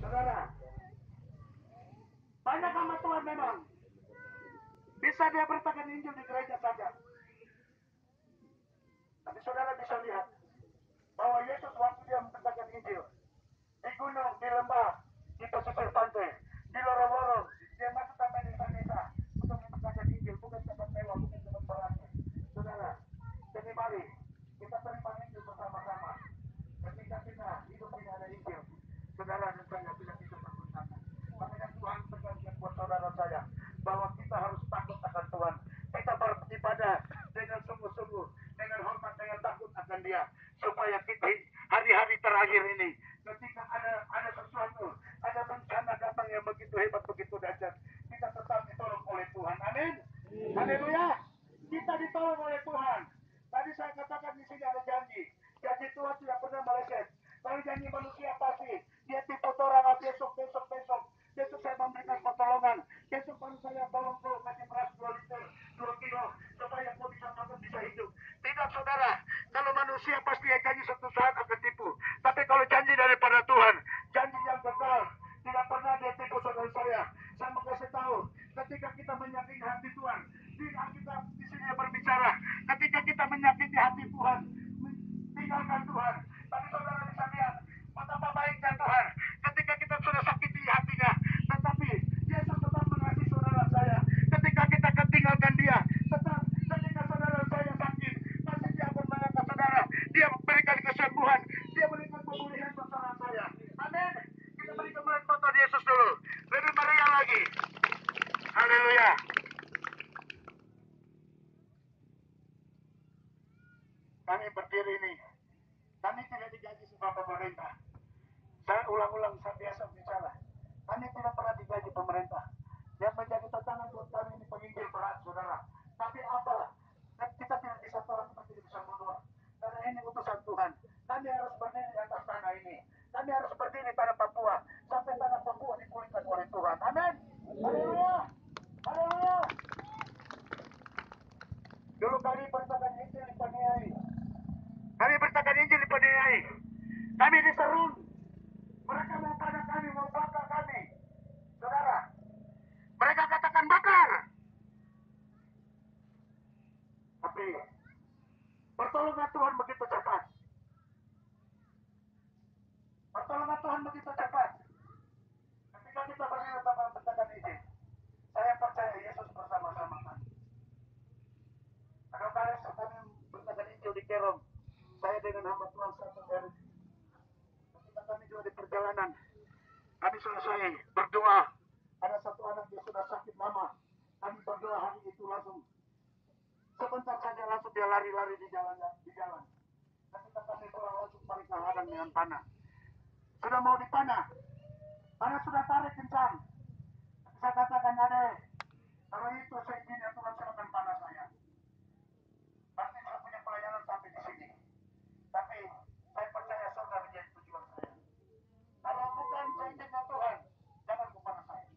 Saudara, banyak hamba Tuhan memang bisa dia beritakan Injil di gereja saja. Tapi saudara bisa lihat bahwa Yesus waktu dia memberitakan Injil di gunung, di lembah, di pesisir pantai, di lorong-lorong, dia masuk sampai desa-desa untuk memberitakan Injil, bukan tempat mewah, bukan tempat berhasil. Saudara, jadi mari kita terima Injil bersama-sama. Ketika kita hidup tidak ada Injil, saudara dan saya tidak bisa berpercaya. Makanya Tuhan tegaskan buat saudara saya bahwa kita harus takut akan Tuhan. Kita beribadah dengan sungguh-sungguh, dengan hormat, dengan takut akan Dia, supaya kita hari-hari terakhir ini, ketika ada sesuatu, ada bencana datang yang begitu hebat, begitu dahsyat, kita tetap ditolong oleh Tuhan. Amin. Haleluya. Kita ditolong oleh Tuhan. Tadi saya katakan di sini ada janji. Janji Tuhan tidak pernah meleset. Kalau janji manusia pasti dia tipu orang besok. Besok saya memberikan pertolongan. Besok baru saya tolong kau kasih beras 2 liter, 2 kilo supaya kau bisa makan, bisa hidup. Tidak saudara. Kalau manusia pasti janji suatu saat akan tipu. Tapi kalau janji daripada Tuhan, janji yang kekal, tidak pernah dia tipu saudara saya. Saya mau kasih tahu, ketika kita menyakiti hati Tuhan, di Alkitab di sini berbicara, ketika kita menyakiti hati Tuhan, tinggalkan Tuhan. Tapi saudara bisa lihat betapa baiknya Tuhan ketika kita sudah sakiti hatinya, tetapi Yesus tetap mengasihi saudara saya. Ketika kita ketinggalkan Dia, tetap ketika saudara saya sakit, pasti Dia akan mengangkat saudara. Dia memberikan kesembuhan, Dia berikan pemulihan buat saudara saya. Amin. Kita beri kembali foto Yesus dulu. Lebih meriah lagi. Haleluya. Kami berdiri ini, kami tidak digaji sama pemerintah. Saya ulang-ulang, saya biasa bicara. Kami tidak pernah digaji pemerintah. Yang menjadi tantangan buat kami ini penginjil berat, saudara. Tapi apa? Kita tidak bisa tolak, kita tidak bisa mundur. Karena ini utusan Tuhan. Kami harus berdiri di atas tanah ini. Kami harus berdiri pada Papua. Sampai tanah Papua dipulihkan oleh Tuhan. Amin. Haleluya. Haleluya. Dulu kami beritakan Injil di Paniai. Kami beritakan Injil di Paniai. Kami diserang. Mereka mau pada kami, mau bakar kami. Saudara, mereka katakan bakar. Tapi pertolongan Tuhan begitu cepat. Pertolongan Tuhan begitu cepat. Ketika kita berdiri tanpa beritakan Injil, saya percaya Yesus bersama-sama kami. Ada kali kami beritakan Injil di Kerong. Saya dengan hamba Tuhan satu dari. Ketika kami juga di perjalanan, kami selesai berdoa. Ada satu anak yang sudah sakit lama. Kami berdoa hari itu langsung. Sebentar saja langsung dia lari-lari di jalan. Ketika kami pulang langsung mereka hadang dengan panah. Sudah mau dipanah. Panah sudah tarik kencang. Saya katakan ada. Kalau itu saya izin ya Tuhan silakan panah saya. Pasti saya punya pelayanan sampai di sini. Tapi saya percaya saudara menjadi tujuan saya. Kalau bukan saya izinnya Tuhan, jangan kepada saya.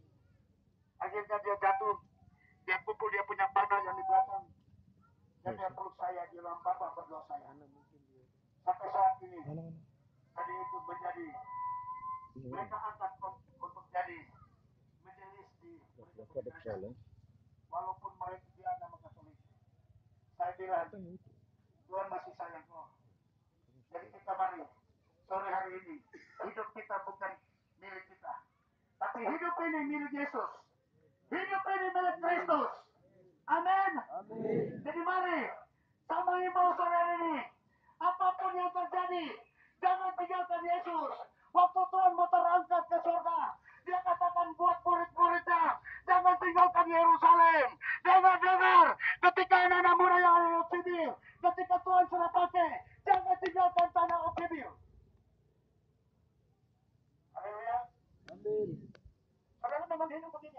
Akhirnya dia jatuh, dia pukul, dia punya panah yang di belakang, dan dia peluk saya, dia bilang Bapak berdoa saya. Sampai saat ini, tadi itu menjadi, mereka angkat untuk jadi majelis di gereja. Walaupun mereka dia agama Katolik, saya bilang Tuhan masih sayang kau. Jadi kita mari sore hari ini, hidup kita bukan milik kita, tapi hidup ini milik Yesus. Hidup ini milik Kristus. Amin. Jadi mari, sama imbau sore hari ini, apapun yang terjadi, jangan tinggalkan Yesus. Waktu Tuhan mau terangkat ke surga, dia katakan buat murid-muridnya, jangan tinggalkan Yerusalem. Dengar, ketika anak-anak muda yang ada di Oksibil, ketika Tuhan sudah pakai, jangan tinggalkan tanah Oksibil. Haleluya. Amin. Padahal memang hidup begini,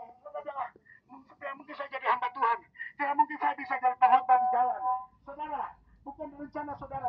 tidak mungkin saya jadi hamba Tuhan, tidak mungkin saya bisa jadi pengkhotbah di jalan. Saudara, bukan rencana saudara